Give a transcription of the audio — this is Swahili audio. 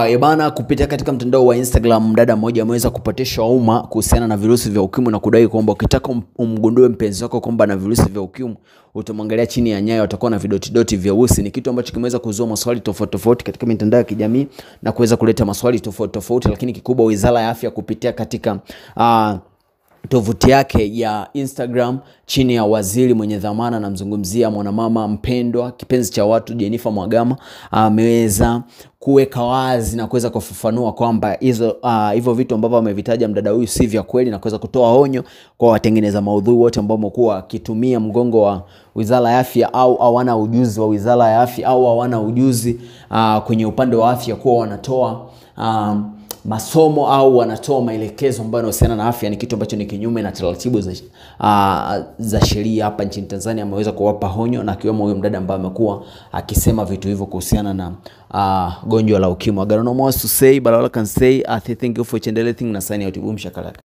Ebana, kupitia katika mtandao wa Instagram, mdada mmoja ameweza kupotesha umma kuhusiana na virusi vya ukimwi na kudai kwamba ukitaka umgundue mpenzi wako kwamba na virusi vya ukimwi, utamwangalia chini ya nyayo atakuwa na vidoti vyeusi. Ni kitu ambacho kimeweza kuzua maswali tofauti katika mitandao ya kijamii na kuweza kuleta maswali tofauti, lakini kikubwa Wizara ya Afya kupitia katika tovuti yake ya Instagram chini ya waziri mwenye dhamana na mzungumzia mwanamama mpendwa kipenzi cha watu Jennifer Mhagama ameweza kuweka wazi na kuweza kufafanua kwamba hivyo vitu ambavyo amevitaja mdada huyu si vya kweli, na kuweza kutoa onyo kwa watengeneza maudhui wote ambao wamekuwa wakitumia mgongo wa Wizara ya Afya au hawana ujuzi wa Wizara ya Afya au hawana ujuzi kwenye upande wa afya kuwa wanatoa masomo au wanatoa maelekezo ambayo yanahusiana na afya. Ni kitu ambacho ni kinyume na taratibu za sheria hapa nchini Tanzania. Ameweza kuwapa honyo, na akiwemo huyo mdada ambaye amekuwa akisema vitu hivyo kuhusiana na gonjwa la ukimwi. I don't know more to say, but all I can say, thank you for everything na sign out. Boom shakalaka.